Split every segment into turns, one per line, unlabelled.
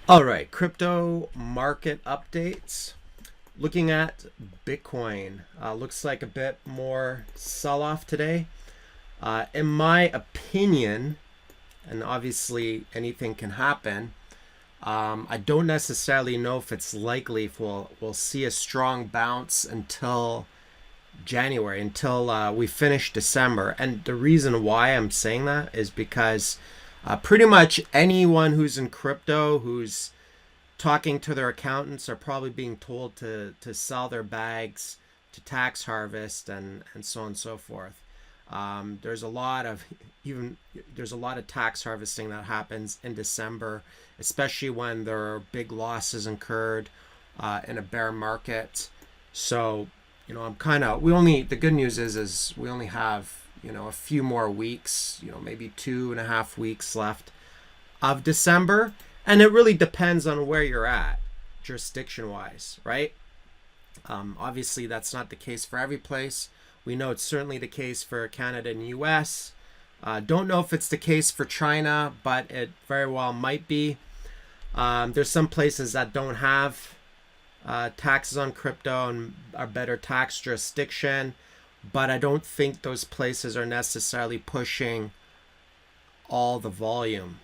All right, crypto market updates. Looking at Bitcoin, looks like a bit more sell off today. In my opinion, and obviously anything can happen, I don't necessarily know if it's likely if we'll see a strong bounce until January, until we finish December. And the reason why I'm saying that is because pretty much anyone who's in crypto who's talking to their accountants are probably being told to sell their bags to tax harvest and so on and so forth. There's a lot of even there's a lot of tax harvesting that happens in December, especially when there are big losses incurred in a bear market. So I'm kind of we only the good news is we only have a few more weeks, maybe 2.5 weeks left of December. And it really depends on where you're at, jurisdiction wise, right? Obviously, that's not the case for every place. We know it's certainly the case for Canada and US. Don't know if it's the case for China, but it very well might be. There's some places that don't have taxes on crypto and are better tax jurisdiction, but I don't think those places are necessarily pushing all the volume,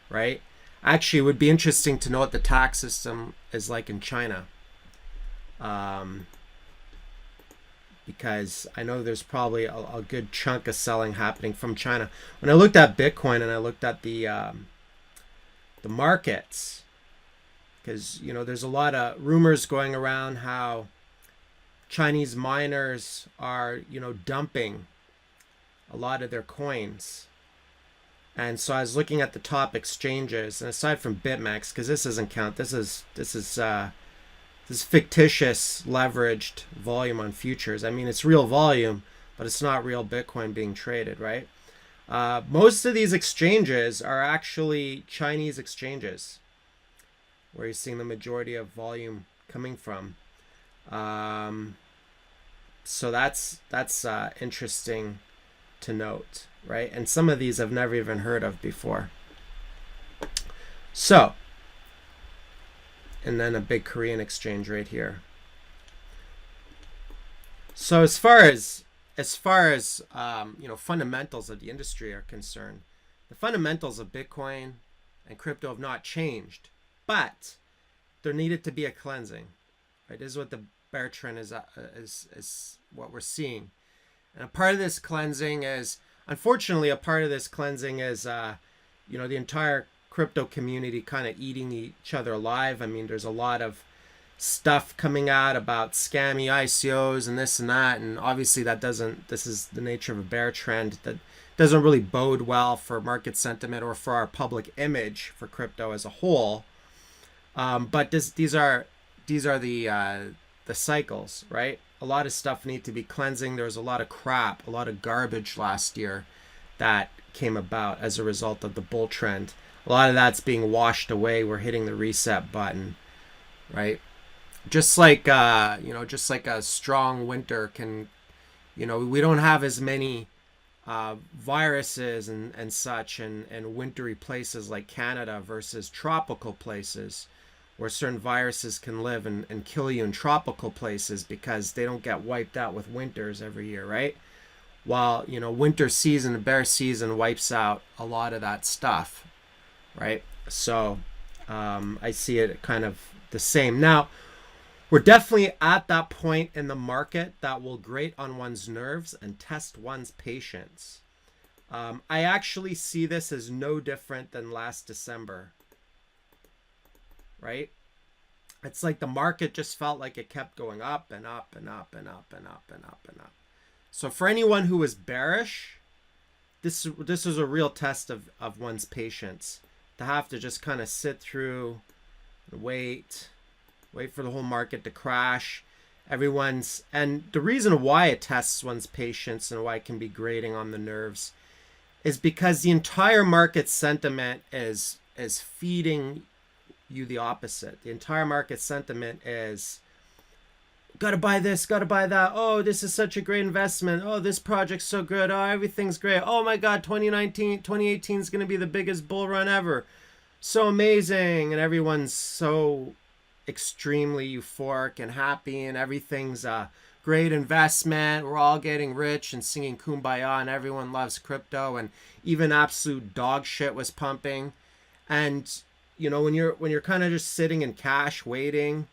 right? Actually, it would be interesting to know what the tax system is like in China. Because I know there's probably a good chunk of selling happening from China. When I looked at Bitcoin and I looked at the markets, because there's a lot of rumors going around how Chinese miners are dumping a lot of their coins. And so I was looking at the top exchanges, and aside from BitMEX, because this doesn't count, this is fictitious leveraged volume on futures. I mean, it's real volume, but it's not real Bitcoin being traded, right? Most of these exchanges are actually Chinese exchanges, where you're seeing the majority of volume coming from. So that's interesting to note, right? And some of these I've never even heard of before. So, and then a big Korean exchange right here. So as far as fundamentals of the industry are concerned, the fundamentals of Bitcoin and crypto have not changed, but there needed to be a cleansing, right? This is what the bear trend is what we're seeing. And a part of this cleansing is, unfortunately, the entire crypto community kind of eating each other alive. I mean, there's a lot of stuff coming out about scammy ICOs and this and that. And obviously this is the nature of a bear trend that doesn't really bode well for market sentiment or for our public image for crypto as a whole. But these are the cycles, right? A lot of stuff need to be cleansing. There was a lot of crap, a lot of garbage last year that came about as a result of the bull trend. A lot of that's being washed away. We're hitting the reset button, right? Just like a strong winter can, we don't have as many viruses and such and wintry places like Canada versus tropical places, where certain viruses can live and kill you in tropical places because they don't get wiped out with winters every year, right? While, winter season, the bear season wipes out a lot of that stuff, right? So I see it kind of the same. Now, we're definitely at that point in the market that will grate on one's nerves and test one's patience. I actually see this as no different than last December, right? It's like the market just felt like it kept going up and up and up and up and up and up and up. So for anyone who was bearish, this is a real test of one's patience, to have to just kind of sit through and wait for the whole market to crash. And the reason why it tests one's patience and why it can be grating on the nerves is because the entire market sentiment is feeding you the opposite. The entire market sentiment is, gotta buy this, gotta buy that. Oh, this is such a great investment. Oh, this project's so good. Oh, everything's great. Oh my God, 2018 is going to be the biggest bull run ever. so amazing and everyone's so extremely euphoric and happy and everything's a great investment. We're all getting rich and singing kumbaya and everyone loves crypto and even absolute dog shit was pumping. And when you're kind of just sitting in cash waiting,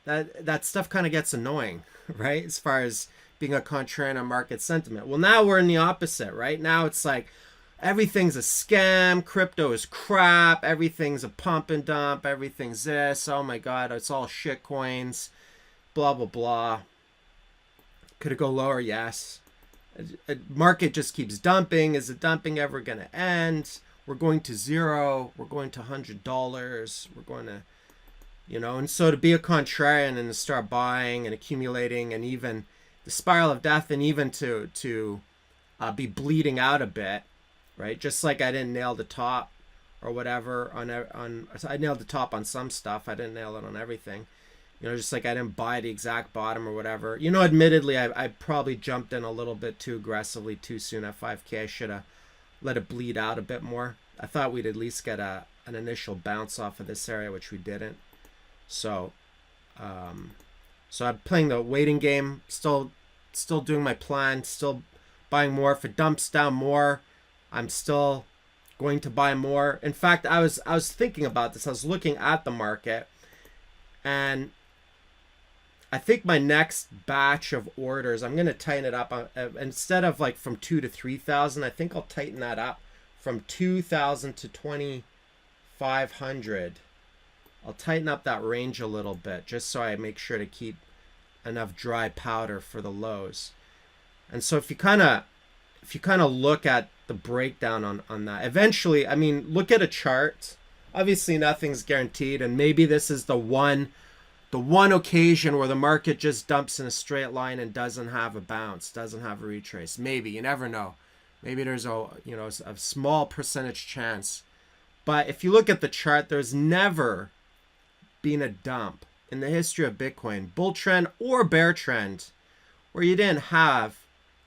that stuff kind of gets annoying, right? As far as being a contrarian on market sentiment. Well, now we're in the opposite, right? Now it's like everything's a scam, crypto is crap, everything's a pump and dump, everything's this, oh my god, it's all shit coins, blah blah blah. Could it go lower? Yes. Market just keeps dumping. Is the dumping ever going to end? We're going to zero. We're going to $100. We're going to, and so to be a contrarian and to start buying and accumulating and even the spiral of death and even to be bleeding out a bit, right? Just like I didn't nail the top or whatever on I nailed the top on some stuff. I didn't nail it on everything. Just like I didn't buy the exact bottom or whatever. Admittedly, I probably jumped in a little bit too aggressively too soon at 5K. I should have let it bleed out a bit more. I thought we'd at least get an initial bounce off of this area, which we didn't. So I'm playing the waiting game, still doing my plan, still buying more. If it dumps down more, I'm still going to buy more. In fact, I was thinking about this. I was looking at the market, and I think my next batch of orders, I'm going to tighten it up. Instead of like from 2 to 3,000, I think I'll tighten that up from 2,000 to 2,500. I'll tighten up that range a little bit just so I make sure to keep enough dry powder for the lows. And so if you kind of look at the breakdown on that, eventually, I mean, look at a chart. Obviously, nothing's guaranteed, and maybe this is the one occasion where the market just dumps in a straight line and doesn't have a bounce, doesn't have a retrace. Maybe, you never know. Maybe there's a small percentage chance. But if you look at the chart, there's never been a dump in the history of Bitcoin, bull trend or bear trend, where you didn't have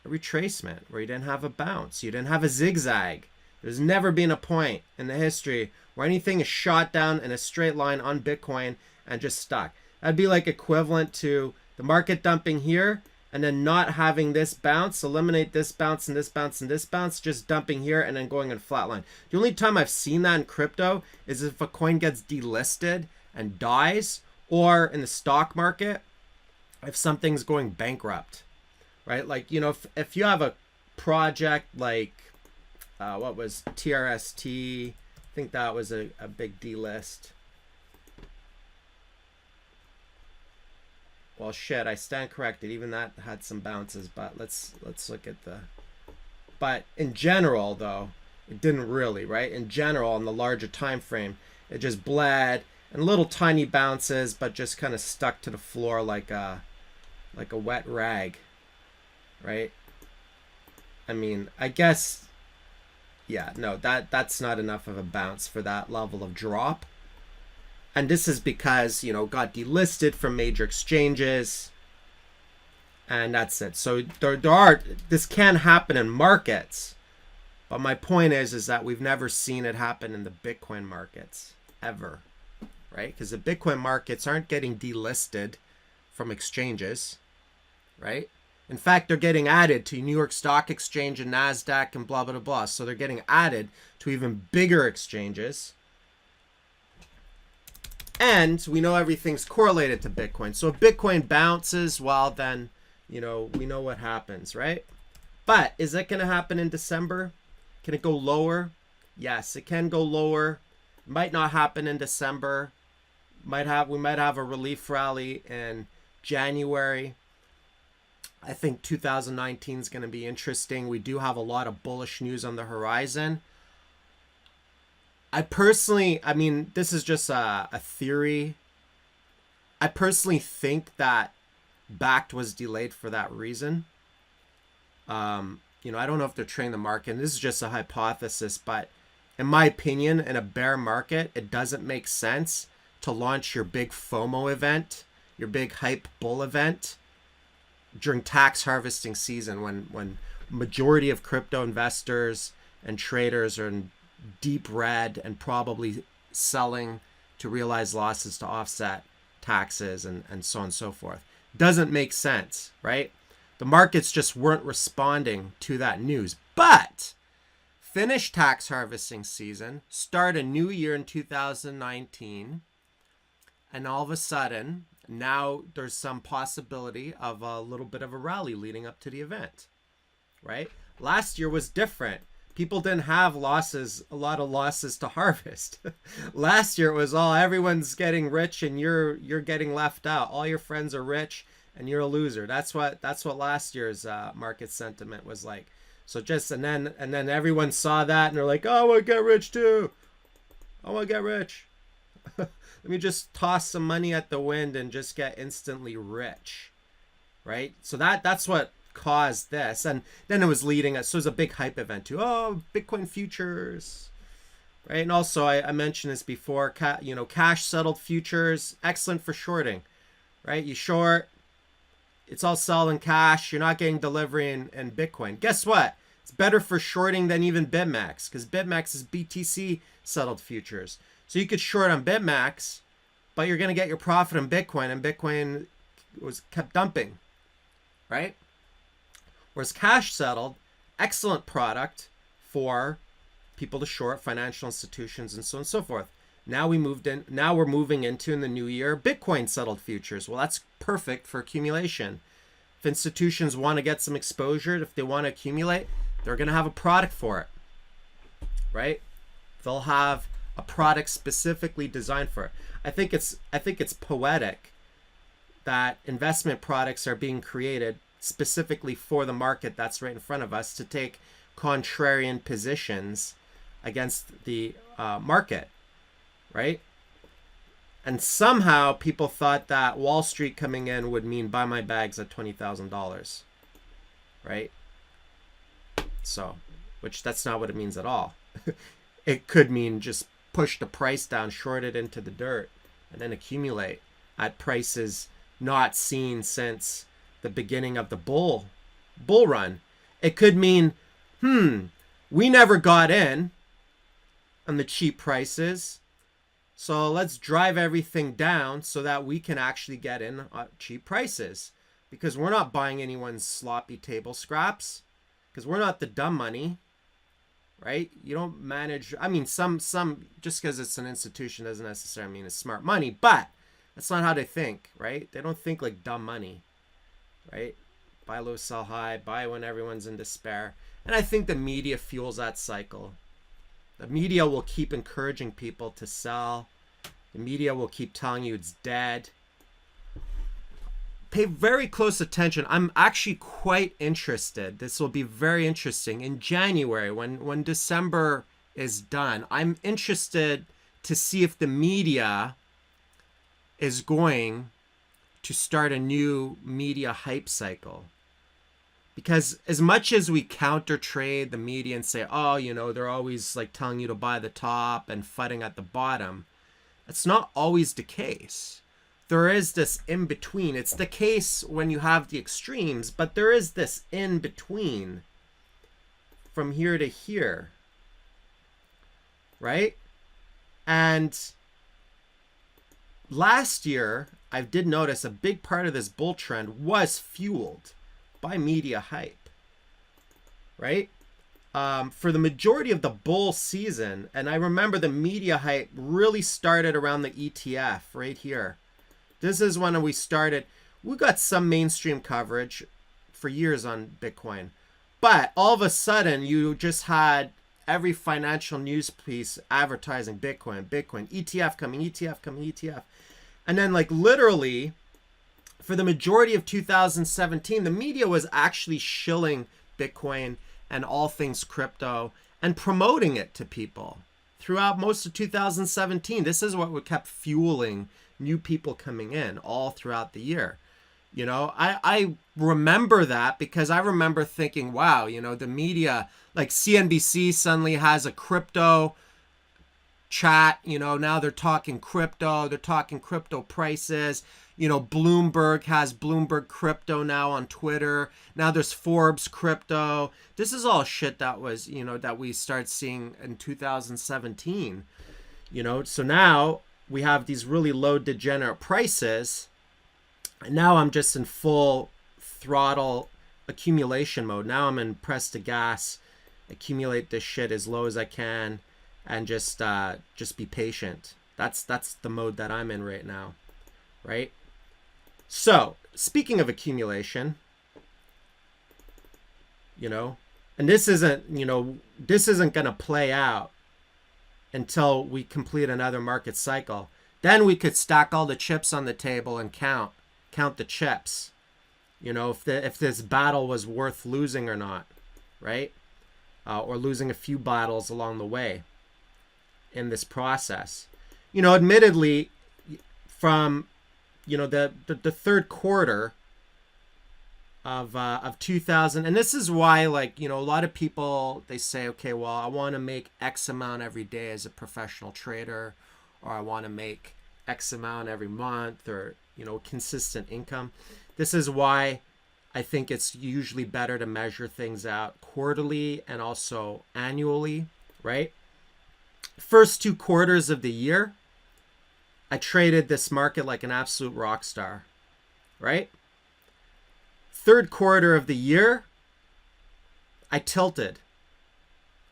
a retracement, where you didn't have a bounce, you didn't have a zigzag. There's never been a point in the history where anything is shot down in a straight line on Bitcoin and just stuck. That'd be like equivalent to the market dumping here and then not having this bounce, eliminate this bounce and this bounce and this bounce, just dumping here and then going in flat line. The only time I've seen that in crypto is if a coin gets delisted and dies, or in the stock market, if something's going bankrupt, right? Like, if you have a project like, what was TRST, I think that was a big delist. Well, shit, I stand corrected. Even that had some bounces, but let's look at the... But in general, though, it didn't really, right? In general, in the larger time frame, it just bled and little tiny bounces, but just kind of stuck to the floor like a wet rag, right? I mean, I guess, yeah, no, that's not enough of a bounce for that level of drop. And this is because, got delisted from major exchanges. And that's it. So this can happen in markets. But my point is that we've never seen it happen in the Bitcoin markets, ever. Right? Because the Bitcoin markets aren't getting delisted from exchanges. Right? In fact, they're getting added to New York Stock Exchange and NASDAQ and blah, blah, blah. So they're getting added to even bigger exchanges. And we know everything's correlated to Bitcoin. So if Bitcoin bounces, well, then, we know what happens, right? But is that going to happen in December? Can it go lower? Yes, it can go lower. Might not happen in December. We might have a relief rally in January. I think 2019 is going to be interesting. We do have a lot of bullish news on the horizon. I mean, this is just a theory. I personally think that BACT was delayed for that reason. I don't know if they're trading the market. And this is just a hypothesis, but in my opinion, in a bear market, it doesn't make sense to launch your big FOMO event, your big hype bull event during tax harvesting season when majority of crypto investors and traders are in deep red and probably selling to realize losses to offset taxes and so on and so forth. Doesn't make sense, right? The markets just weren't responding to that news. But finish tax harvesting season, start a new year in 2019, and all of a sudden, now there's some possibility of a little bit of a rally leading up to the event, right? Last year was different. People didn't have losses, a lot of losses to harvest. Last year it was all everyone's getting rich and you're getting left out. All your friends are rich and you're a loser. That's what last year's market sentiment was like. So just and then everyone saw that and they're like, oh, I want to get rich too. I want to get rich. Let me just toss some money at the wind and just get instantly rich, right? So that's what caused this. And then it was leading us. So it was a big hype event too. Oh, Bitcoin futures, right? And also I mentioned this before, cash settled futures, excellent for shorting, right? You short, it's all selling cash. You're not getting delivery in Bitcoin. Guess what? It's better for shorting than even BitMEX because BitMEX is BTC settled futures. So you could short on BitMEX, but you're going to get your profit on Bitcoin, and Bitcoin kept dumping, right? Whereas cash settled, excellent product for people to short, financial institutions, and so on and so forth. Now we're moving into in the new year Bitcoin settled futures. Well, that's perfect for accumulation. If institutions want to get some exposure, if they want to accumulate, they're going to have a product for it, right? They'll have a product specifically designed for it. I think it's poetic that investment products are being created specifically for the market that's right in front of us to take contrarian positions against the market, right? And somehow people thought that Wall Street coming in would mean buy my bags at $20,000, right? So, which that's not what it means at all. It could mean just push the price down, short it into the dirt, and then accumulate at prices not seen since the beginning of the bull run. It could mean, we never got in on the cheap prices, so let's drive everything down so that we can actually get in at cheap prices, because we're not buying anyone's sloppy table scraps, because we're not the dumb money. Right? You don't manage. I mean, some just because it's an institution doesn't necessarily mean it's smart money, but that's not how they think, right? They don't think like dumb money, right? Buy low, sell high, buy when everyone's in despair. And I think the media fuels that cycle. The media will keep encouraging people to sell. The media will keep telling you it's dead. Pay very close attention. I'm actually quite interested. This will be very interesting. In January, when December is done, I'm interested to see if the media is going to start a new media hype cycle. Because as much as we counter trade the media and say, oh, they're always like telling you to buy the top and fighting at the bottom, that's not always the case. There is this in between. It's the case when you have the extremes, but there is this in between from here to here, right? And last year, I did notice a big part of this bull trend was fueled by media hype, right? For the majority of the bull season, and I remember the media hype really started around the ETF right here. This is when we started. We got some mainstream coverage for years on Bitcoin. But all of a sudden, you just had every financial news piece advertising Bitcoin, ETF coming, ETF coming, ETF. And then like literally, for the majority of 2017, the media was actually shilling Bitcoin and all things crypto and promoting it to people throughout most of 2017. This is what kept fueling new people coming in all throughout the year. I remember that because I remember thinking, wow, the media, like CNBC suddenly has a crypto chat. Now they're talking crypto. They're talking crypto prices. Bloomberg has Bloomberg Crypto now on Twitter. Now there's Forbes Crypto. This is all shit that was, that we start seeing in 2017. So now we have these really low degenerate prices. And now I'm just in full throttle accumulation mode. Now I'm in press to gas, accumulate this shit as low as I can, and just be patient. That's the mode that I'm in right now, right? So, speaking of accumulation, and this isn't going to play out until we complete another market cycle. Then we could stack all the chips on the table and count the chips. If this battle was worth losing or not, right? Or losing a few battles along the way in this process. Admittedly, from the third quarter of 2000, and this is why, a lot of people, they say, okay, well, I want to make X amount every day as a professional trader, or I want to make X amount every month, or consistent income. This is why I think it's usually better to measure things out quarterly and also annually, right? First 2 quarters of the year, I traded this market like an absolute rock star, right? Third quarter of the year, I tilted.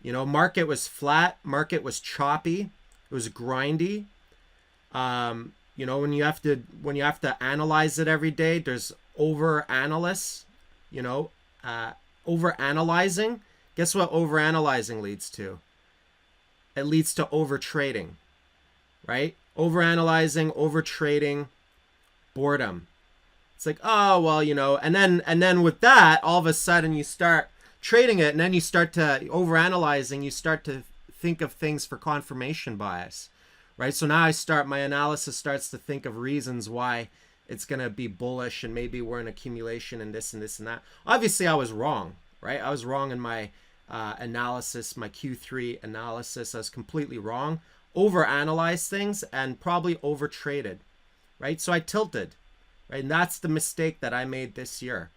Market was flat, market was choppy, it was grindy. When you have to analyze it every day, there's over analysts, over analyzing. Guess what over analyzing leads to? It leads to over trading, right? Over analyzing, over trading, boredom. It's like, oh, well, and then with that, all of a sudden you start trading it, and then you start to over analyzing, you start to think of things for confirmation bias, right? So now my analysis starts to think of reasons why it's going to be bullish, and maybe we're in accumulation and this and this and that. Obviously, I was wrong, right? I was wrong in my analysis, my Q3 analysis. I was completely wrong. Overanalyzed things and probably over traded, right? So I tilted, right? And that's the mistake that I made this year.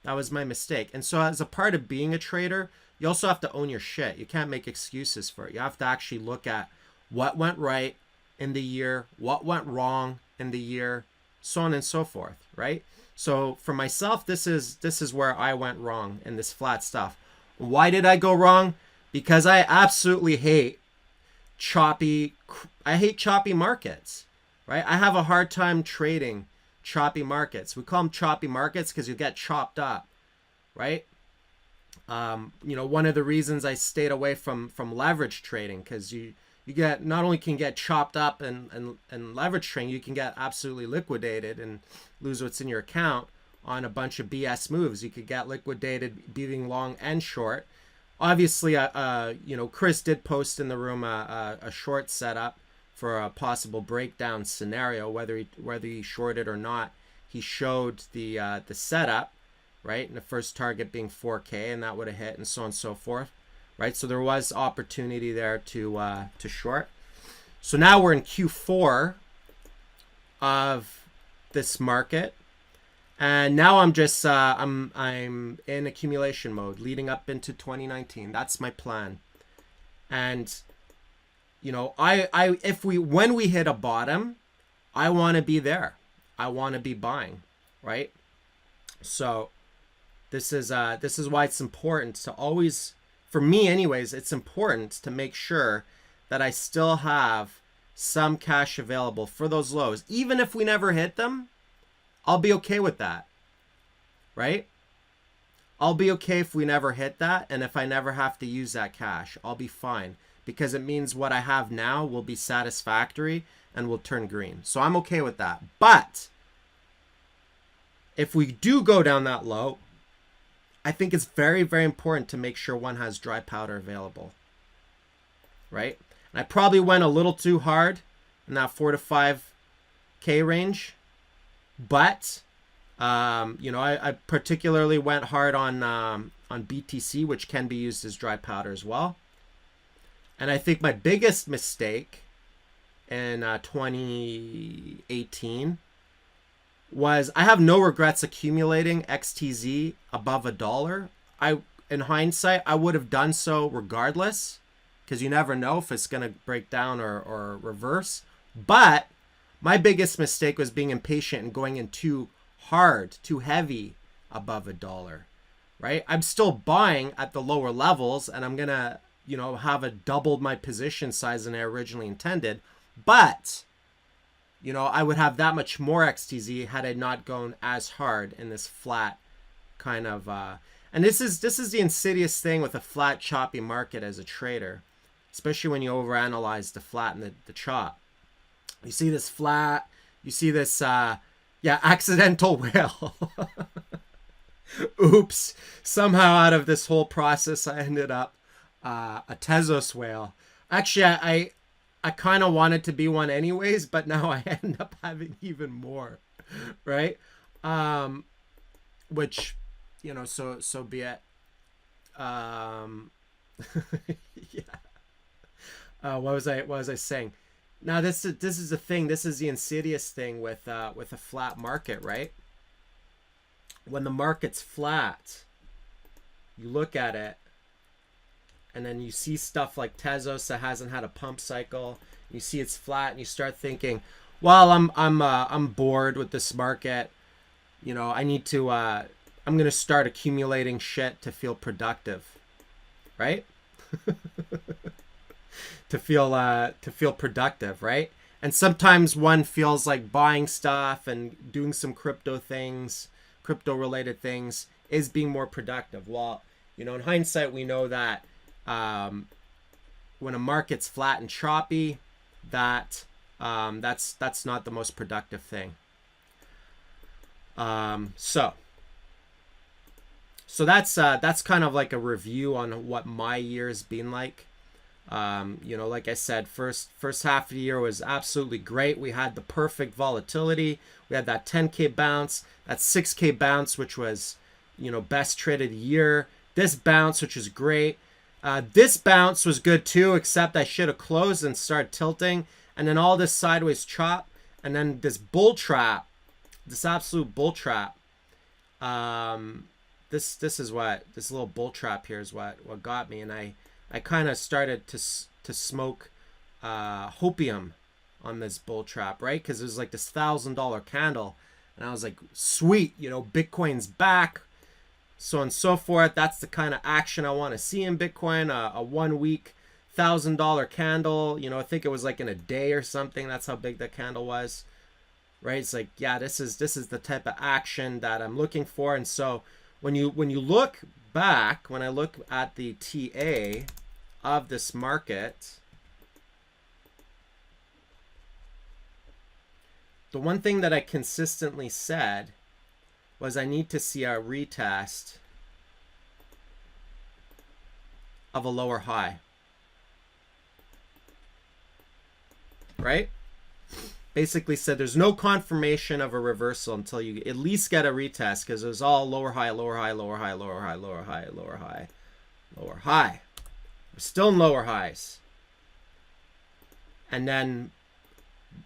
That was my mistake. And so as a part of being a trader, you also have to own your shit. You can't make excuses for it. You have to actually look at what went right in the year, what went wrong in the year, so on and so forth, right? So for myself, this is where I went wrong in this flat stuff. Why did I go wrong? Because I absolutely hate choppy markets, right? I have a hard time trading choppy markets. We call them choppy markets because you get chopped up, right? One of the reasons I stayed away from leverage trading, because you get, not only can get chopped up and leverage trading, you can get absolutely liquidated and lose what's in your account on a bunch of BS moves. You could get liquidated being long and short. Obviously, Chris did post in the room a short setup for a possible breakdown scenario, whether he shorted or not. He showed the setup, right? And the first target being 4K, and that would have hit, and so on and so forth, right? So there was opportunity there to short. So now we're in Q4 of this market, and now I'm just I'm in accumulation mode leading up into 2019. That's my plan. And when we hit a bottom, I want to be there. I want to be buying, right? So this is why it's important to always, for me anyways, it's important to make sure that I still have some cash available for those lows. Even if we never hit them, I'll be okay with that, right? I'll be okay if we never hit that, and if I never have to use that cash, I'll be fine, because it means what I have now will be satisfactory and will turn green. So I'm okay with that. But if we do go down that low, I think it's very, very important to make sure one has dry powder available, right? And I probably went a little too hard in that 4 to 5K range, but I particularly went hard on BTC, which can be used as dry powder as well. And I think my biggest mistake in 2018 was I have no regrets accumulating XTZ above $1. In hindsight, I would have done so regardless, because you never know if it's going to break down or reverse. But my biggest mistake was being impatient and going in too hard, too heavy above $1, right? I'm still buying at the lower levels, and I'm going to, have a doubled my position size than I originally intended. But, I would have that much more XTZ had I not gone as hard in this flat kind of, and this is the insidious thing with a flat, choppy market as a trader, especially when you overanalyze the flat and the chop. You see this flat, you see this, accidental whale. Oops. Somehow out of this whole process, I ended up a Tezos whale. Actually, I kind of wanted to be one anyways, but now I end up having even more, right? Which, so be it. Yeah. What was I saying? Now this is the thing. This is the insidious thing with a flat market, right? When the market's flat, you look at it, and then you see stuff like Tezos that hasn't had a pump cycle. You see it's flat, and you start thinking, "Well, I'm bored with this market. I need to. I'm gonna start accumulating shit to feel productive, right? to feel productive, right? And sometimes one feels like buying stuff and doing some crypto related things is being more productive. Well, in hindsight, we know that when a market's flat and choppy, that's not the most productive thing. So that's kind of like a review on what my year's been like. Like I said, first half of the year was absolutely great. We had the perfect volatility. We had that 10K bounce, that 6K bounce, which was, best trade of the year. This bounce, which is great. This bounce was good too, except I should have closed and started tilting. And then all this sideways chop, and then this bull trap, this absolute bull trap. This little bull trap here is what got me, and I kind of started to smoke hopium on this bull trap, right? Because it was like this $1,000 candle, and I was like, sweet, Bitcoin's back, so on and so forth. That's the kind of action I want to see in Bitcoin. A 1 week $1,000 candle, I think it was like in a day or something. That's how big that candle was, right? It's like, yeah, this is the type of action that I'm looking for. And so when you look back, when I look at the TA of this market, the one thing that I consistently said was I need to see a retest of a lower high, right? Basically said there's no confirmation of a reversal until you at least get a retest, because it was all lower high, lower high, lower high, lower high, lower high, lower high, lower high. We're still in lower highs. And then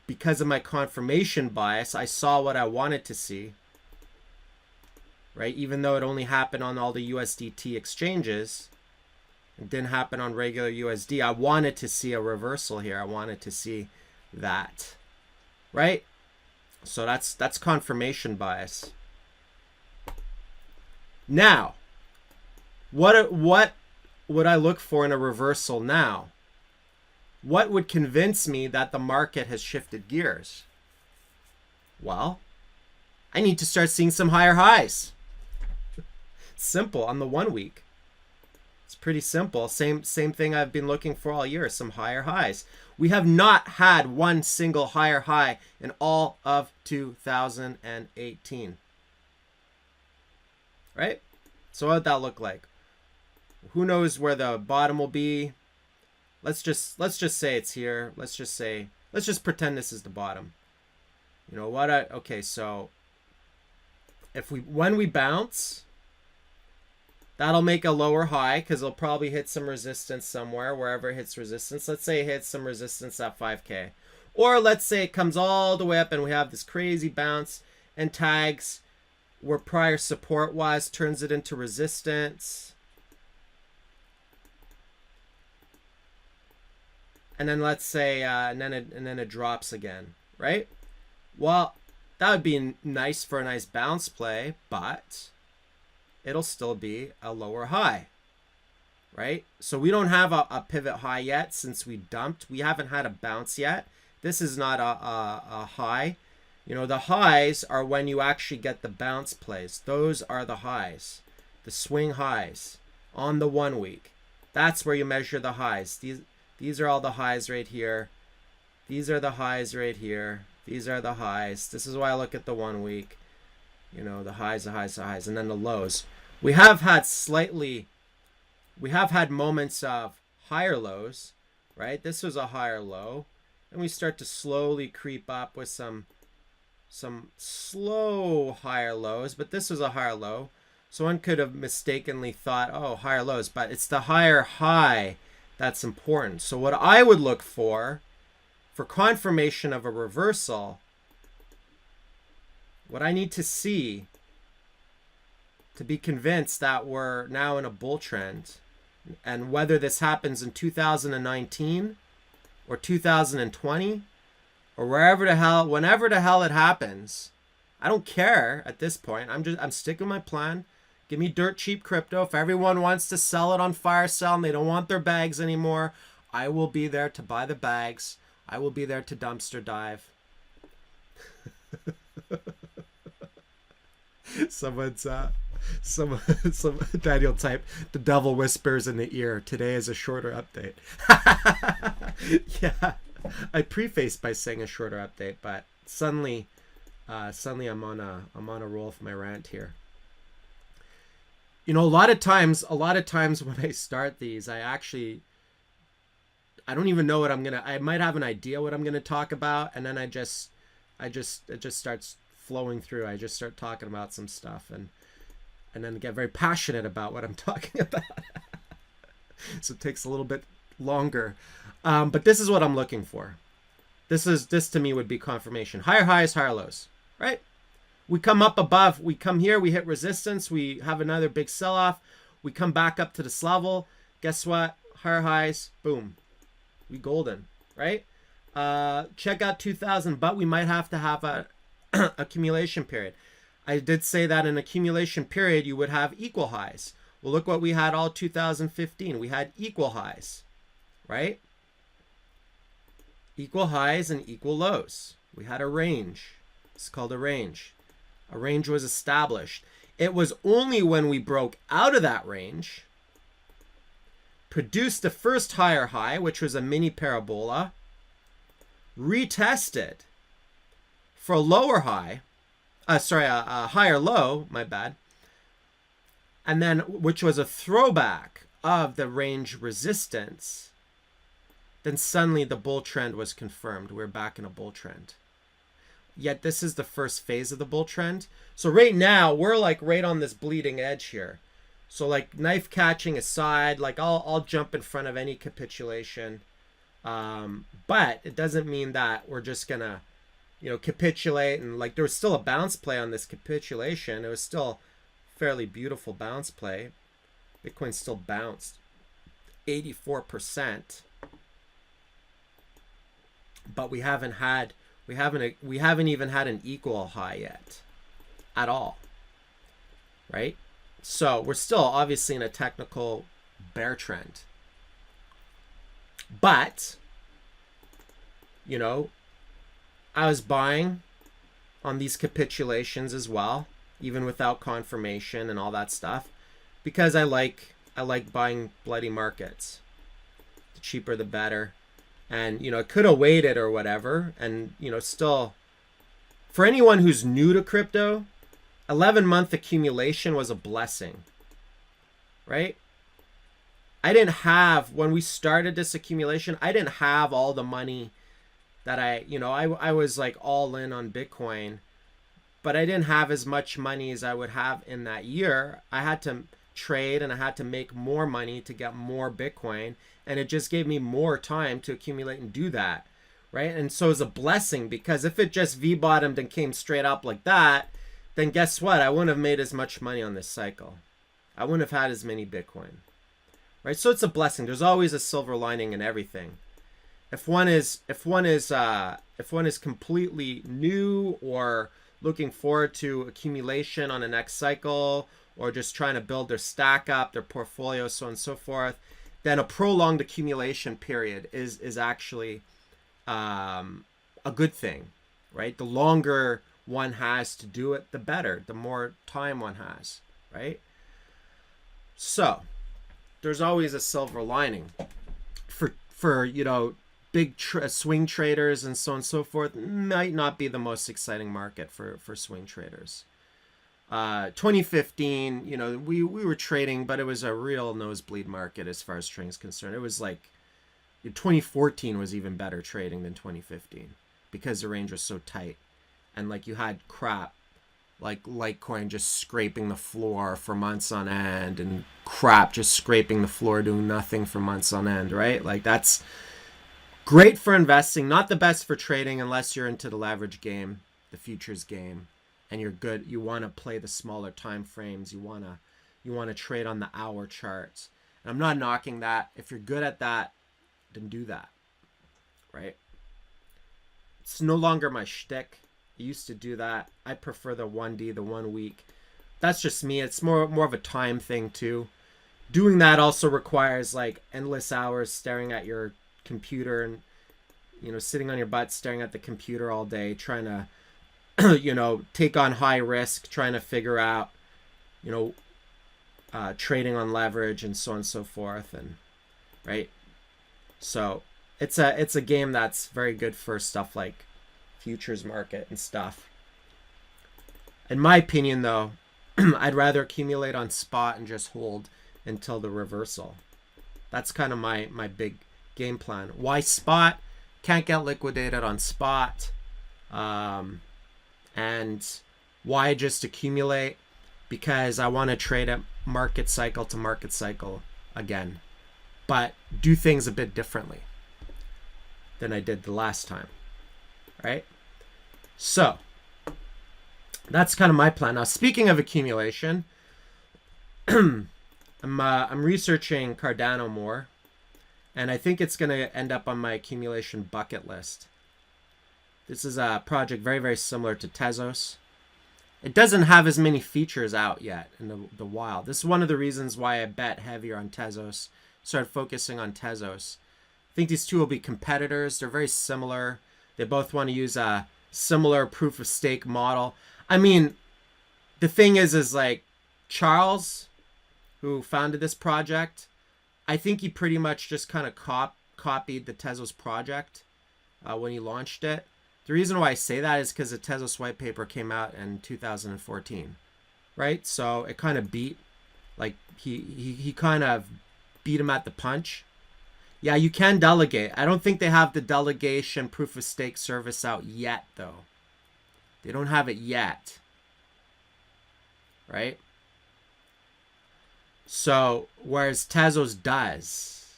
because of my confirmation bias, I saw what I wanted to see, right? Even though it only happened on all the USDT exchanges, it didn't happen on regular USD. I wanted to see a reversal here. I wanted to see that, right? So that's confirmation bias. Now, what would I look for in a reversal now? What would convince me that the market has shifted gears? Well, I need to start seeing some higher highs. Simple on the 1 week. It's pretty simple. Same thing I've been looking for all year, some higher highs. We have not had one single higher high in all of 2018. Right? So what would that look like? Who knows where the bottom will be? Let's just say it's here. Let's just pretend this is the bottom. You know what? Okay, so when we bounce, That'll make a lower high because it'll probably hit some resistance somewhere, wherever it hits resistance. Let's say it hits some resistance at 5K. Or let's say it comes all the way up and we have this crazy bounce and tags where prior support was, turns it into resistance. And then let's say, and then it drops again, right? Well, that would be nice for a nice bounce play, but it'll still be a lower high, right? So we don't have a pivot high yet since we dumped. We haven't had a bounce yet. This is not a high. You know, the highs are when you actually get the bounce plays. Those are the highs, the swing highs on the 1 week. That's where you measure the highs. These are all the highs right here. These are the highs right here. These are the highs. This is why I look at the 1 week. You know, the highs, the highs, the highs, and then the lows. We have had moments of higher lows, right? This was a higher low. And we start to slowly creep up with some slow higher lows, but this was a higher low. So one could have mistakenly thought, oh, higher lows, but it's the higher high that's important. So what I would look for confirmation of a reversal, what I need to see to be convinced that we're now in a bull trend, and whether this happens in 2019 or 2020 or whenever the hell it happens, I don't care at this point. I'm sticking with my plan. Give me dirt cheap crypto. If everyone wants to sell it on fire sale and they don't want their bags anymore, I will be there to buy the bags. I will be there to dumpster dive. Some Daniel type, the devil whispers in the ear, today is a shorter update. Yeah, I prefaced by saying a shorter update, but suddenly I'm on a roll for my rant here. You know, a lot of times when I start these, I don't even know what I might have an idea what I'm gonna talk about, and then it just starts flowing through. I just start talking about some stuff and then get very passionate about what I'm talking about. So it takes a little bit longer. But this is what I'm looking for. This to me would be confirmation. Higher highs, higher lows, right? We come up above, we come here, we hit resistance, we have another big sell-off, we come back up to this level. Guess what? Higher highs, boom. We golden, right? Check out 2000, but we might have to have a accumulation period. I did say that in accumulation period, you would have equal highs. Well, look what we had all 2015. We had equal highs, right? Equal highs and equal lows. We had a range. It's called a range. A range was established. It was only when we broke out of that range, produced the first higher high, which was a mini parabola, retested for a lower high, a higher low, my bad, and then which was a throwback of the range resistance, then suddenly the bull trend was confirmed. We're back in a bull trend. Yet this is the first phase of the bull trend. So right now we're like right on this bleeding edge here. So like knife catching aside, like I'll jump in front of any capitulation, but it doesn't mean that we're just gonna, you know, capitulate. And like there was still a bounce play on this capitulation. It was still fairly beautiful bounce play. Bitcoin still bounced 84%, but we haven't even had an equal high yet at all, right? So we're still obviously in a technical bear trend, but you know, I was buying on these capitulations as well, even without confirmation and all that stuff, because I like buying bloody markets. The cheaper the better. And, you know, it could have waited or whatever. And, you know, still, for anyone who's new to crypto, 11-month accumulation was a blessing, right? I didn't have, when we started this accumulation, I didn't have all the money that I was like all in on Bitcoin, but I didn't have as much money as I would have in that year. I had to trade and I had to make more money to get more Bitcoin. And it just gave me more time to accumulate and do that. Right. And so it's a blessing, because if it just V bottomed and came straight up like that, then guess what? I wouldn't have made as much money on this cycle. I wouldn't have had as many Bitcoin. Right. So it's a blessing. There's always a silver lining in everything. If one is completely new or looking forward to accumulation on the next cycle, or just trying to build their stack up, their portfolio, so on and so forth, then a prolonged accumulation period is actually a good thing, right? The longer one has to do it, the better. The more time one has, right? So there's always a silver lining for you know, big swing traders and so on and so forth. Might not be the most exciting market for swing traders. 2015, you know, we were trading, but it was a real nosebleed market as far as trading is concerned. It was like 2014 was even better trading than 2015 because the range was so tight, and like you had crap like Litecoin just scraping the floor for months on end, and crap just scraping the floor doing nothing for months on end, right? Like that's great for investing, not the best for trading unless you're into the leverage game, the futures game, and you're good. You want to play the smaller time frames. You want to trade on the hour charts. And I'm not knocking that. If you're good at that, then do that, right? It's no longer my shtick. I used to do that. I prefer the 1D, the 1 week. That's just me. It's more of a time thing too. Doing that also requires like endless hours staring at your computer and, you know, sitting on your butt staring at the computer all day trying to you know, take on high risk, trying to figure out, you know, trading on leverage and so on and so forth, and right. So it's a game that's very good for stuff like futures market and stuff. In my opinion, though, I'd rather accumulate on spot and just hold until the reversal. That's kind of my big game plan. Why spot? Can't get liquidated on spot. And why just accumulate? Because I want to trade at market cycle to market cycle again, but do things a bit differently than I did the last time, right? So that's kind of my plan. Now, speaking of accumulation, I'm researching Cardano more, and I think it's going to end up on my accumulation bucket list. This is a project very, very similar to Tezos. It doesn't have as many features out yet in the wild. This is one of the reasons why I bet heavier on Tezos, started focusing on Tezos. I think these two will be competitors. They're very similar. They both want to use a similar proof of stake model. I mean, the thing is like Charles, who founded this project, I think he pretty much just kind of copied the Tezos project when he launched it. The reason why I say that is because the Tezos white paper came out in 2014, right? So it kind of beat, like he kind of beat him at the punch. Yeah, you can delegate. I don't think they have the delegation proof of stake service out yet, though. They don't have it yet, right? So whereas Tezos does,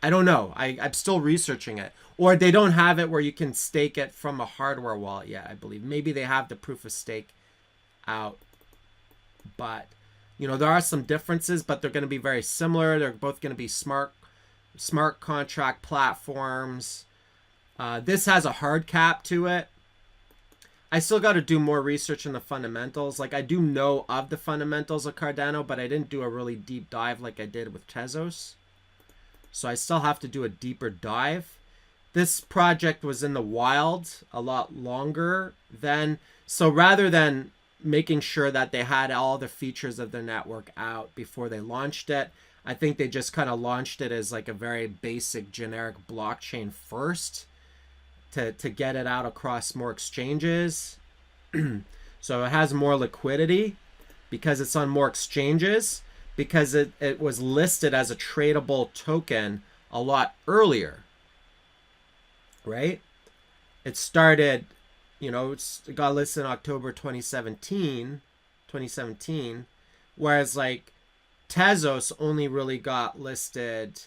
I don't know. I'm still researching it. Or they don't have it where you can stake it from a hardware wallet yet, I believe. Maybe they have the proof of stake out. But, you know, there are some differences, but they're going to be very similar. They're both going to be smart contract platforms. This has a hard cap to it. I still got to do more research in the fundamentals. Like, I do know of the fundamentals of Cardano, but I didn't do a really deep dive like I did with Tezos. So I still have to do a deeper dive. This project was in the wild a lot longer than, so rather than making sure that they had all the features of their network out before they launched it, I think they just kind of launched it as like a very basic generic blockchain first to get it out across more exchanges. So it has more liquidity because it's on more exchanges, because it was listed as a tradable token a lot earlier. Right? It started, you know, it got listed in October 2017, whereas like Tezos only really got listed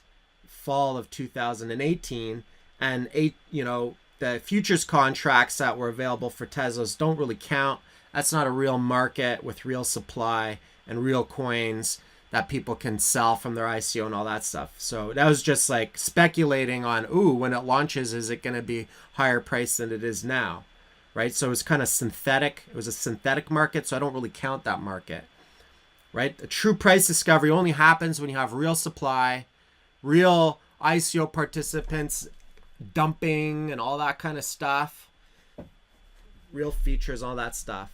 fall of 2018, and the futures contracts that were available for Tezos don't really count. That's not a real market with real supply and real coins that people can sell from their ICO and all that stuff. So that was just like speculating on, when it launches, is it going to be higher price than it is now, right? So it was kind of synthetic. It was a synthetic market, so I don't really count that market, right? A true price discovery only happens when you have real supply, real ICO participants dumping and all that kind of stuff, real features, all that stuff.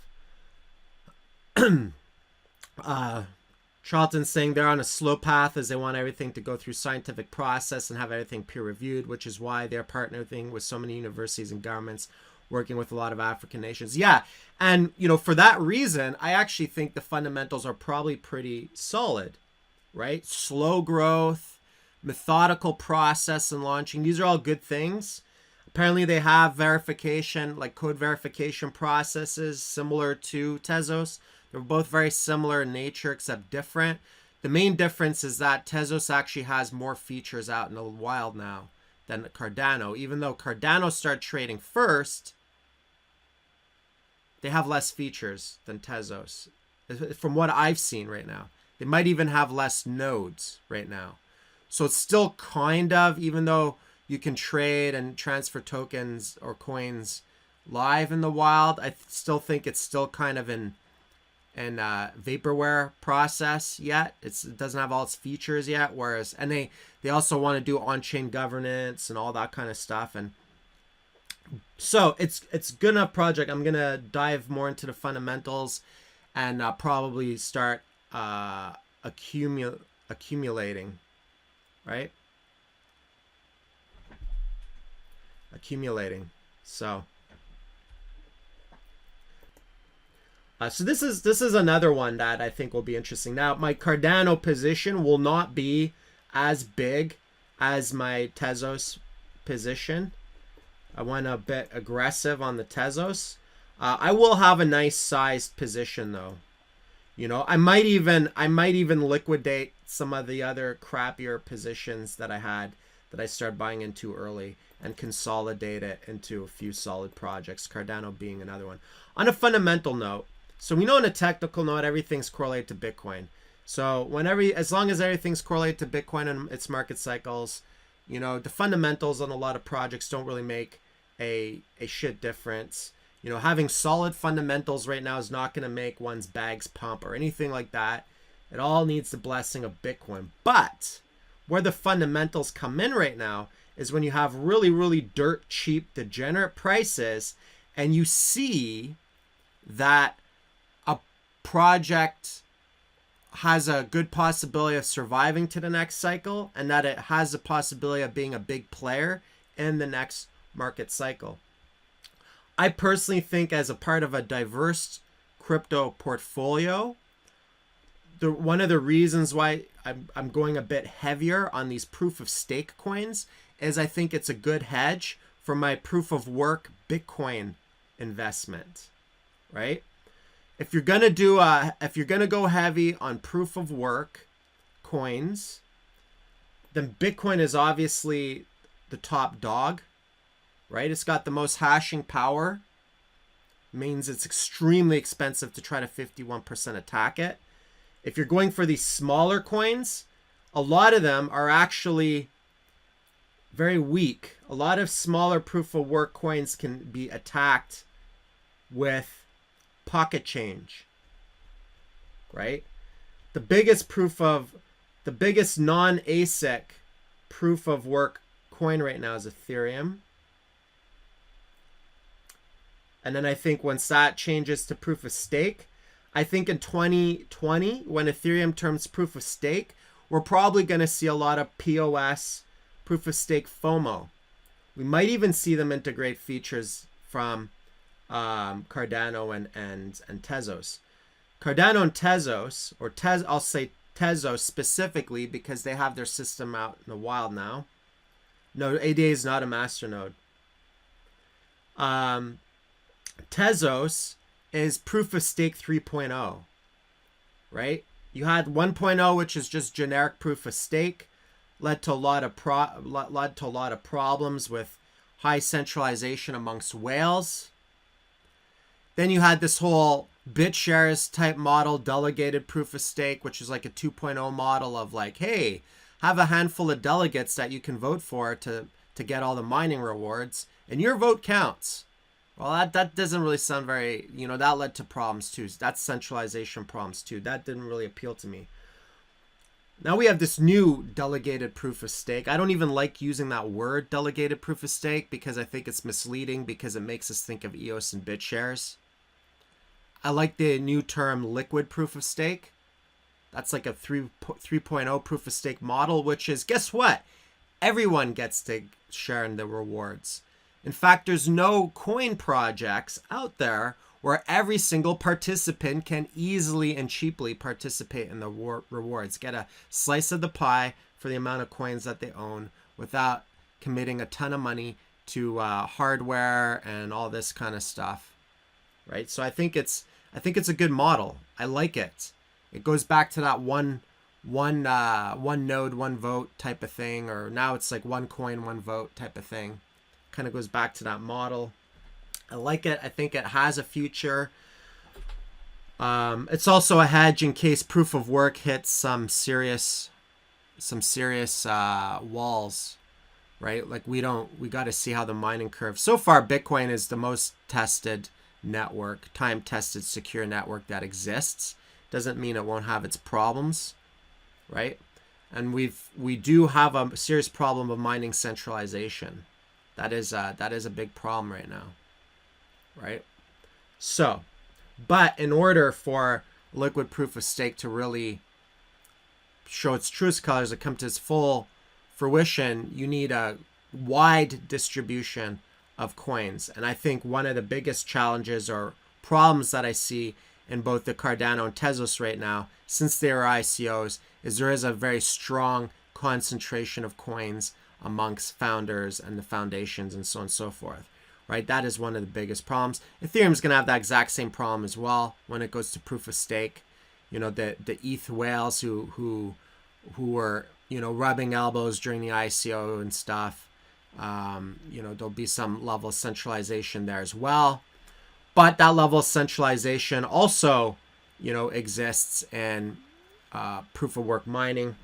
Charlton's saying they're on a slow path as they want everything to go through scientific process and have everything peer reviewed, which is why they're partnering with so many universities and governments, working with a lot of African nations. Yeah, and for that reason, I actually think the fundamentals are probably pretty solid, right? Slow growth, methodical process and launching. These are all good things. Apparently they have verification, like code verification processes similar to Tezos. They're both very similar in nature, except different. The main difference is that Tezos actually has more features out in the wild now than Cardano. Even though Cardano started trading first, they have less features than Tezos. From what I've seen right now. They might even have less nodes right now. So it's still kind of, even though you can trade and transfer tokens or coins live in the wild, I still think it's still kind of in vaporware process yet. It doesn't have all its features yet. Whereas, and they also want to do on-chain governance and all that kind of stuff. And so it's good enough project. I'm gonna dive more into the fundamentals and probably start accumulating, right? Accumulating. So this is another one that I think will be interesting. Now, my Cardano position will not be as big as my Tezos position. I went a bit aggressive on the Tezos. I will have a nice sized position though. I might even liquidate some of the other crappier positions that I had that I started buying into early and consolidate it into a few solid projects, Cardano being another one. On a fundamental note, so we know in a technical note, everything's correlated to Bitcoin. So as long as everything's correlated to Bitcoin and its market cycles, the fundamentals on a lot of projects don't really make a shit difference. Having solid fundamentals right now is not going to make one's bags pump or anything like that. It all needs the blessing of Bitcoin. But where the fundamentals come in right now is when you have really, really dirt cheap, degenerate prices, and you see that a project has a good possibility of surviving to the next cycle, and that it has a possibility of being a big player in the next market cycle. I personally think, as a part of a diverse crypto portfolio, one of the reasons why I'm going a bit heavier on these proof of stake coins is I think it's a good hedge for my proof of work Bitcoin investment, right? If you're gonna go heavy on proof of work coins, then Bitcoin is obviously the top dog, right? It's got the most hashing power, means it's extremely expensive to try to 51% attack it. If you're going for these smaller coins, a lot of them are actually very weak. A lot of smaller proof of work coins can be attacked with pocket change, right? The biggest non-ASIC proof of work coin right now is Ethereum. And then I think once that changes to proof of stake, I think in 2020, when Ethereum turns proof of stake, we're probably going to see a lot of POS, proof of stake FOMO. We might even see them integrate features from Cardano and Tezos. Cardano and Tezos, I'll say Tezos specifically because they have their system out in the wild now. No, ADA is not a masternode. Tezos is proof of stake 3.0, right? You had 1.0, which is just generic proof of stake, led to a lot of problems with high centralization amongst whales. Then you had this whole BitShares type model, delegated proof of stake, which is like a 2.0 model of like, hey, have a handful of delegates that you can vote for to get all the mining rewards, and your vote counts. Well, that doesn't really sound very, that led to problems too. That's centralization problems too. That didn't really appeal to me. Now we have this new delegated proof of stake. I don't even like using that word, delegated proof of stake, because I think it's misleading because it makes us think of EOS and BitShares. I like the new term liquid proof of stake. That's like a 3.0 proof of stake model, which is, guess what? Everyone gets to share in the rewards. In fact, there's no coin projects out there where every single participant can easily and cheaply participate in the rewards, get a slice of the pie for the amount of coins that they own without committing a ton of money to hardware and all this kind of stuff, right? So I think it's a good model. I like it. It goes back to that one node, one vote type of thing, or now it's like one coin, one vote type of thing. Kind of goes back to that model. I like it. I think it has a future. It's also a hedge in case proof of work hits some serious walls, right? Like we got to see how the mining curve. So far, Bitcoin is the most tested network, time-tested, secure network that exists. Doesn't mean it won't have its problems, right? And we do have a serious problem of mining centralization. That is a big problem right now, right? So, but in order for liquid proof of stake to really show its truest colors and come to its full fruition, you need a wide distribution of coins. And I think one of the biggest challenges or problems that I see in both the Cardano and Tezos right now, since they are ICOs, is there is a very strong concentration of coins amongst founders and the foundations and so on and so forth, right? That is one of the biggest problems. Ethereum is going to have that exact same problem as well when it goes to proof of stake. The ETH whales who were, rubbing elbows during the ICO and stuff. There'll be some level of centralization there as well. But that level of centralization also, exists in proof of work mining.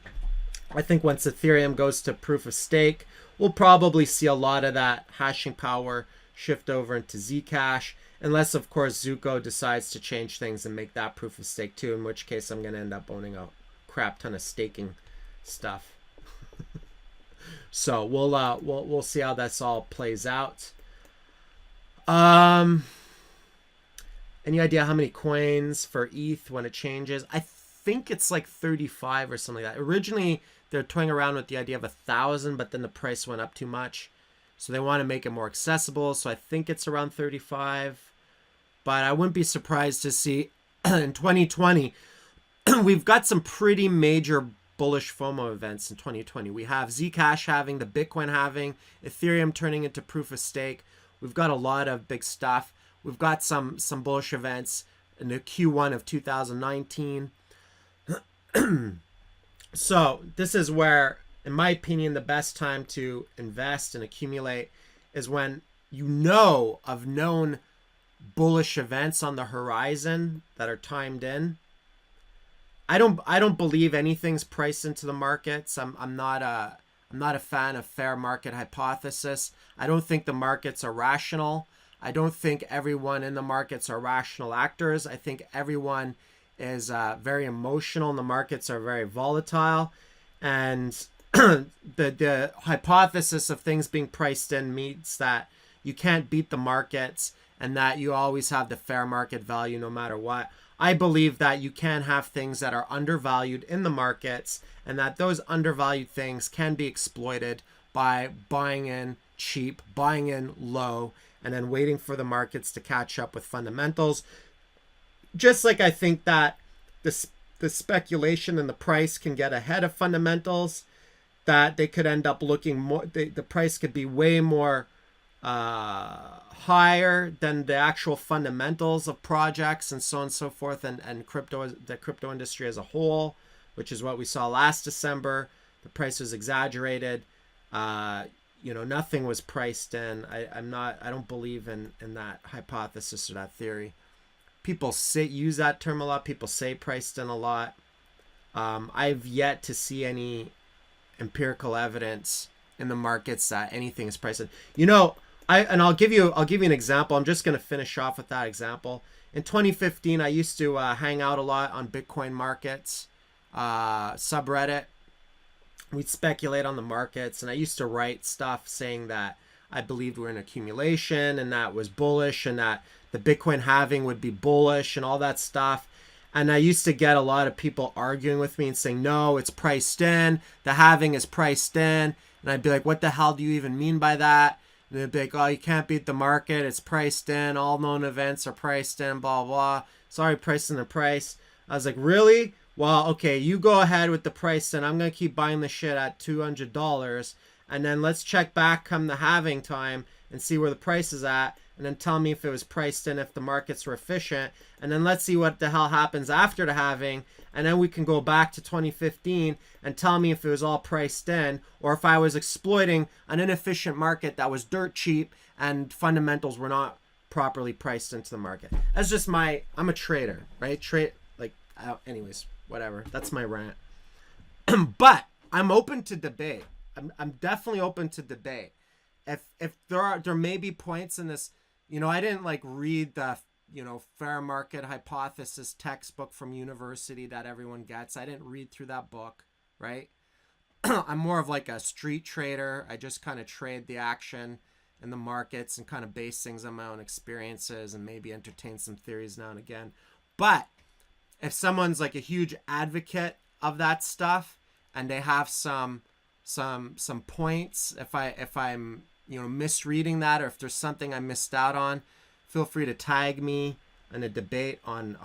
I think once Ethereum goes to proof of stake, we'll probably see a lot of that hashing power shift over into Zcash, unless, of course, Zuko decides to change things and make that proof of stake too, in which case I'm going to end up owning a crap ton of staking stuff. So we'll see how this all plays out. Any idea how many coins for ETH when it changes? I think it's like 35 or something like that. Originally, they're toying around with the idea of 1,000, but then the price went up too much. So they want to make it more accessible. So I think it's around 35. But I wouldn't be surprised to see in 2020, we've got some pretty major bullish FOMO events in 2020. We have Zcash having, the Bitcoin having, Ethereum turning into proof of stake. We've got a lot of big stuff. We've got some bullish events in the Q1 of 2019. So this is where, in my opinion, the best time to invest and accumulate is when of known bullish events on the horizon that are timed in. I don't believe anything's priced into the markets. I'm not a fan of fair market hypothesis. I don't think the markets are rational. I don't think everyone in the markets are rational actors. I think everyone is very emotional and the markets are very volatile. And the hypothesis of things being priced in means that you can't beat the markets and that you always have the fair market value no matter what. I believe that you can have things that are undervalued in the markets and that those undervalued things can be exploited by buying in cheap, buying in low, and then waiting for the markets to catch up with fundamentals. Just like I think that the speculation and the price can get ahead of fundamentals, that they could end up looking more, the price could be way more higher than the actual fundamentals of projects and so on and so forth, and the crypto industry as a whole, which is what we saw last December. The price was exaggerated. Nothing was priced in. I don't believe in that hypothesis or that theory. People use that term a lot. People say priced in a lot. I've yet to see any empirical evidence in the markets that anything is priced in. I'll give you an example. I'm just going to finish off with that example. In 2015, I used to hang out a lot on Bitcoin markets subreddit. We'd speculate on the markets, and I used to write stuff saying that I believed we're in accumulation and that was bullish and that the Bitcoin halving would be bullish and all that stuff. And I used to get a lot of people arguing with me and saying, no, it's priced in. The halving is priced in. And I'd be like, what the hell do you even mean by that? And they'd be like, oh, you can't beat the market. It's priced in. All known events are priced in, blah, blah. Sorry, priced in the price. I was like, really? Well, okay, you go ahead with the price and I'm going to keep buying the shit at $200. And then let's check back come the halving time and see where the price is at. And then tell me if it was priced in, if the markets were efficient. And then let's see what the hell happens after the halving. And then we can go back to 2015 and tell me if it was all priced in or if I was exploiting an inefficient market that was dirt cheap and fundamentals were not properly priced into the market. That's just I'm a trader, right? Anyways, whatever. That's my rant. But I'm open to debate. I'm definitely open to debate. If there may be points in this, I didn't read the fair market hypothesis textbook from university that everyone gets. I didn't read through that book, right? I'm more of a street trader. I just kind of trade the action in the markets and kind of base things on my own experiences and maybe entertain some theories now and again. But if someone's a huge advocate of that stuff and they have some points, if I'm misreading that, or if there's something I missed out on, feel free to tag me in a debate on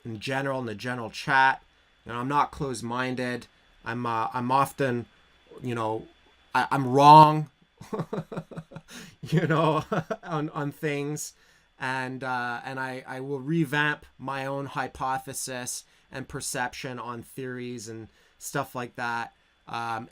in the general chat. I'm not closed-minded. I'm often, I'm wrong, on things, and I will revamp my own hypothesis and perception on theories and stuff like that.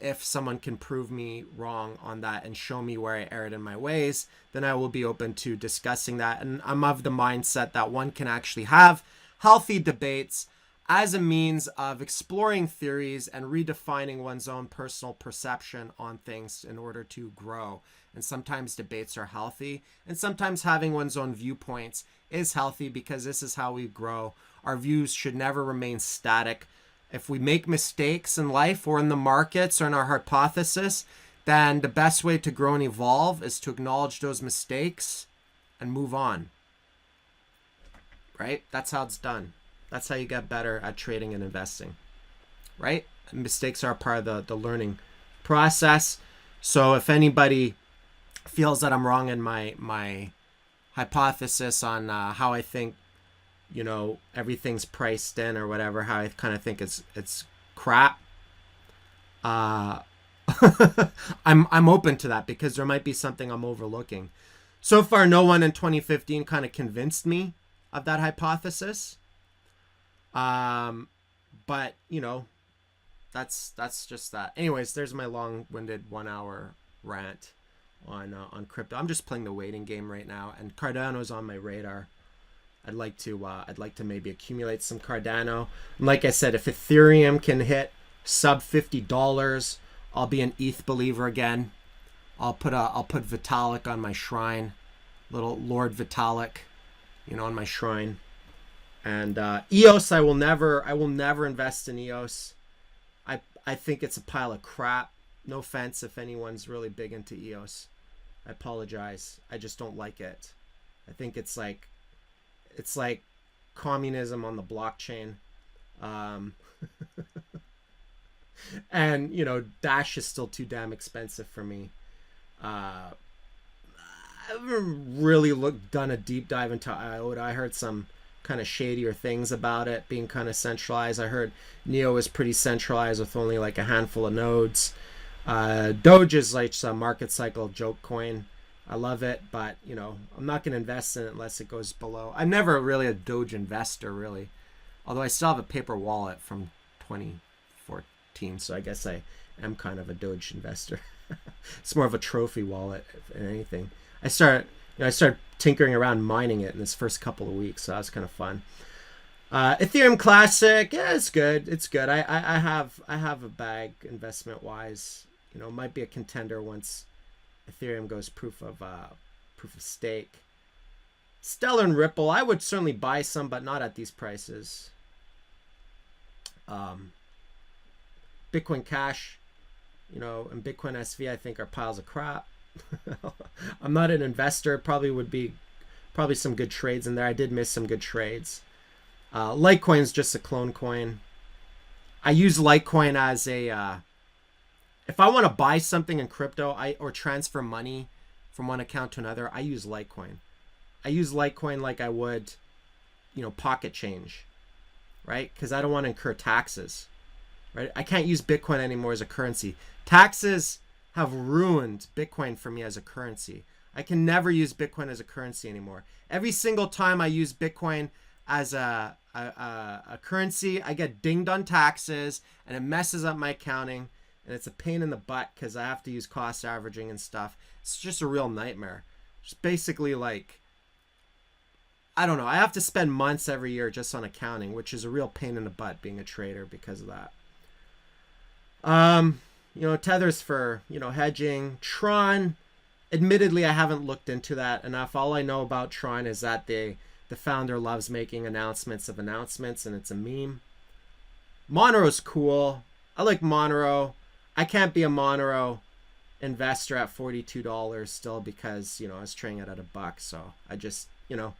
If someone can prove me wrong on that and show me where I erred in my ways, then I will be open to discussing that. And I'm of the mindset that one can actually have healthy debates as a means of exploring theories and redefining one's own personal perception on things in order to grow. And sometimes debates are healthy, and sometimes having one's own viewpoints is healthy because this is how we grow. Our views should never remain static. If we make mistakes in life or in the markets or in our hypothesis, then the best way to grow and evolve is to acknowledge those mistakes and move on. Right? That's how it's done. That's how you get better at trading and investing. Right? And mistakes are part of the learning process. So if anybody feels that I'm wrong in my hypothesis on how I think everything's priced in or whatever, how I kind of think it's crap, I'm open to that because there might be something I'm overlooking. So far, no one in 2015 kind of convinced me of that hypothesis. But that's just that. Anyways, there's my long-winded 1 hour rant on crypto. I'm just playing the waiting game right now, and Cardano's on my radar. I'd like to maybe accumulate some Cardano. And like I said, if Ethereum can hit sub $50, I'll be an ETH believer again. I'll put Vitalik on my shrine, little Lord Vitalik, on my shrine. And EOS, I will never invest in EOS. I think it's a pile of crap. No offense if anyone's really big into EOS. I apologize. I just don't like it. I think it's like communism on the blockchain. And Dash is still too damn expensive for me. I haven't really done a deep dive into IOTA. I heard some kind of shadier things about it being kind of centralized. I heard Neo is pretty centralized with only a handful of nodes. Doge is like some market cycle joke coin. I love it, but you know, I'm not going to invest in it unless it goes below. I'm never really a Doge investor, really. Although I still have a paper wallet from 2014, so I guess I am kind of a Doge investor. It's more of a trophy wallet than anything. I started tinkering around mining it in this first couple of weeks, so that was kind of fun. Ethereum Classic, yeah, it's good. It's good. I have a bag investment wise. You know, might be a contender once Ethereum goes proof of stake. Stellar and Ripple, I would certainly buy some, but not at these prices. Bitcoin Cash, you know, and Bitcoin SV, I think are piles of crap. I'm not an investor. Probably some good trades in there. I did miss some good trades. Litecoin's just a clone coin. I use Litecoin as a if I want to buy something in crypto, or transfer money from one account to another, I use Litecoin. I use Litecoin like I would, you know, pocket change, right? Because I don't want to incur taxes, right? I can't use Bitcoin anymore as a currency. Taxes have ruined Bitcoin for me as a currency. I can never use Bitcoin as a currency anymore. Every single time I use Bitcoin as a currency, I get dinged on taxes, and it messes up my accounting, and it's a pain in the butt because I have to use cost averaging and stuff. It's just a real nightmare. Just basically like, I don't know, I have to spend months every year just on accounting, which is a real pain in the butt being a trader because of that. You know, Tether's for, you know, hedging. Tron, admittedly, I haven't looked into that enough. All I know about Tron is that the founder loves making announcements of announcements, and it's a meme. Monero's cool. I like Monero. I can't be a Monero investor at $42 still because, you know, I was trading it at $1. So I just, you know,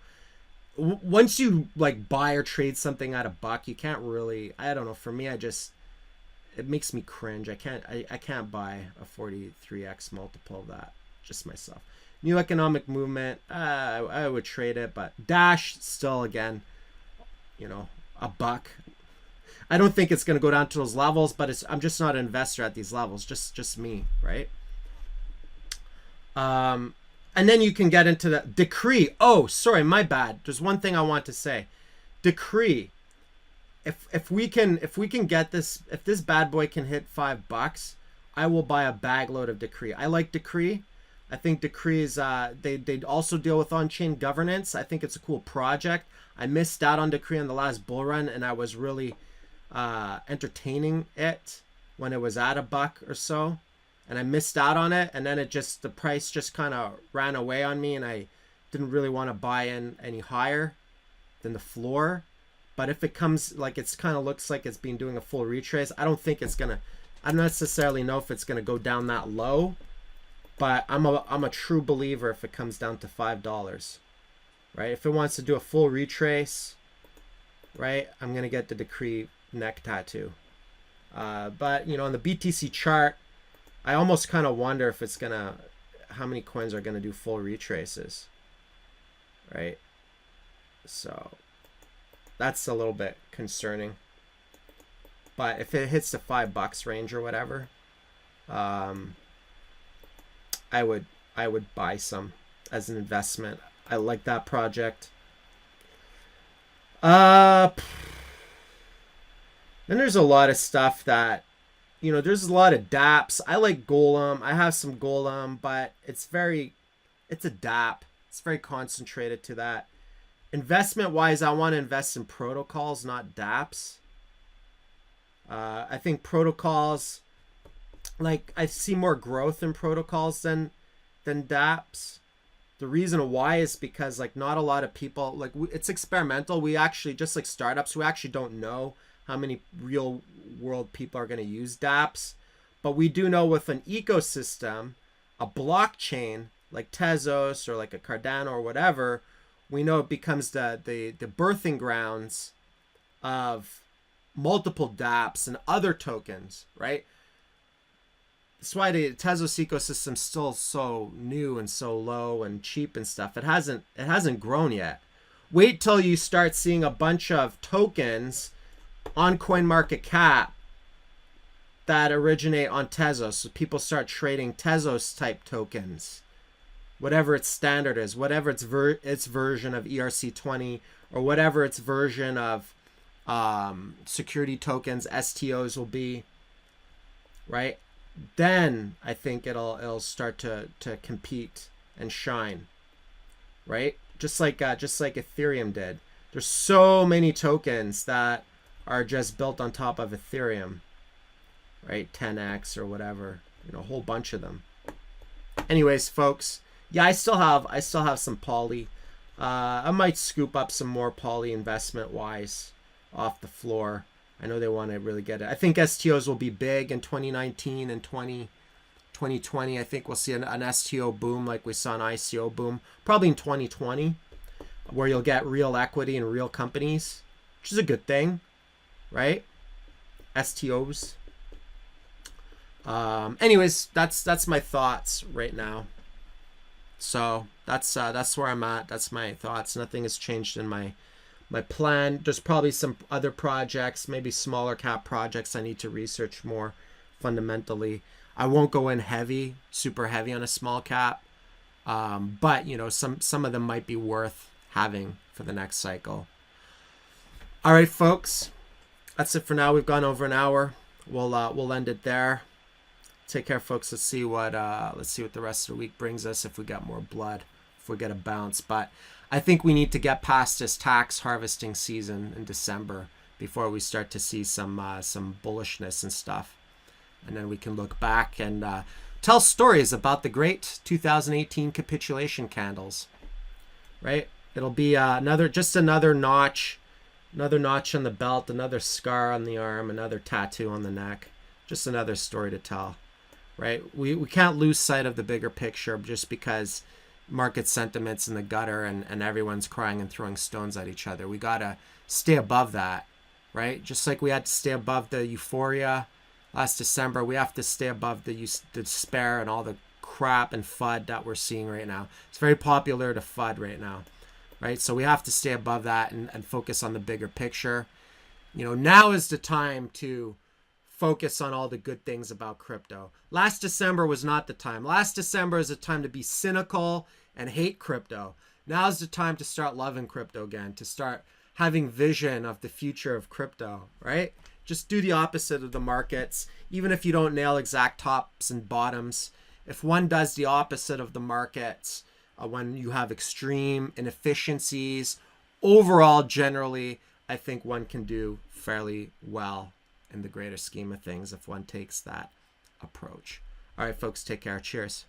once you like buy or trade something at $1, you can't really, I don't know, for me, it makes me cringe. I can't buy a 43x multiple of that, just myself. New Economic Movement, I would trade it, but Dash still, again, you know, $1. I don't think it's going to go down to those levels, but I'm just not an investor at these levels. Just me, right? And then you can get into the Decree. Oh, sorry, my bad. There's one thing I want to say. Decree. If we can get this, if this bad boy can hit $5, I will buy a bag load of Decree. I like Decree. I think Decree is they also deal with on-chain governance. I think it's a cool project. I missed out on Decree in the last bull run, and I was really entertaining it when it was at $1 or so, and I missed out on it, and then the price just kind of ran away on me, and I didn't really want to buy in any higher than the floor. But if it comes, like, it's kind of looks like it's been doing a full retrace, I don't think it's gonna, I don't necessarily know if it's gonna go down that low, but I'm a true believer if it comes down to $5, right? If it wants to do a full retrace, right, I'm gonna get the Decree neck tattoo. But you know, on the BTC chart, I almost kind of wonder if it's gonna, how many coins are gonna do full retraces, right? So that's a little bit concerning. But if it hits the $5 range or whatever, I would buy some as an investment. I like that project. Then there's a lot of stuff that, you know, there's a lot of dApps. I like Golem. I have some Golem, but it's a dApp. It's very concentrated to that. Investment wise, I want to invest in protocols, not dApps. I think protocols, like, I see more growth in protocols than dApps. The reason why is because, like, not a lot of people, like, it's experimental. We actually, just like startups, we actually don't know how many real world people are going to use dApps. But we do know with an ecosystem, a blockchain like Tezos or like a Cardano or whatever, we know it becomes the birthing grounds of multiple dApps and other tokens, right? That's why the Tezos ecosystem's still so new and so low and cheap and stuff. It hasn't grown yet. Wait till you start seeing a bunch of tokens on CoinMarketCap that originate on Tezos. So people start trading Tezos type tokens, whatever its standard is, whatever its version of ERC20, or whatever its version of security tokens, STOs will be, right? Then I think it'll start to compete and shine, right? Just like Ethereum did. There's so many tokens that are just built on top of Ethereum, right? 10x or whatever, a whole bunch of them. Anyways, folks, yeah, I still have some poly. I might scoop up some more poly investment wise off the floor. I know they want to really get it. I think STOs will be big in 2019 and 2020. I think we'll see an STO boom like we saw an ICO boom, probably in 2020, where you'll get real equity in real companies, which is a good thing, right? STOs. Anyways, that's my thoughts right now. So that's where I'm at. That's my thoughts. Nothing has changed in my plan. There's probably some other projects, maybe smaller cap projects I need to research more fundamentally. I won't go in super heavy on a small cap, but some of them might be worth having for the next cycle. All right, folks, that's it for now. We've gone over an hour. We'll end it there. Take care, folks. Let's see what the rest of the week brings us. If we got more blood, if we get a bounce, but I think we need to get past this tax harvesting season in December before we start to see some bullishness and stuff, and then we can look back and tell stories about the great 2018 capitulation candles. Right? It'll be another notch on the belt, another scar on the arm, another tattoo on the neck. Just another story to tell. Right? We can't lose sight of the bigger picture just because market sentiment's in the gutter and everyone's crying and throwing stones at each other. We gotta stay above that, right? Just like we had to stay above the euphoria last December, we have to stay above the despair and all the crap and FUD that we're seeing right now. It's very popular to FUD right now, right? So we have to stay above that and focus on the bigger picture. Now is the time to focus on all the good things about crypto. Last December was not the time. Last December is a time to be cynical and hate crypto. Now is the time to start loving crypto again, to start having vision of the future of crypto, right? Just do the opposite of the markets. Even if you don't nail exact tops and bottoms, if one does the opposite of the markets, when you have extreme inefficiencies, overall, generally, I think one can do fairly well in the greater scheme of things if one takes that approach. All right, folks, take care. Cheers.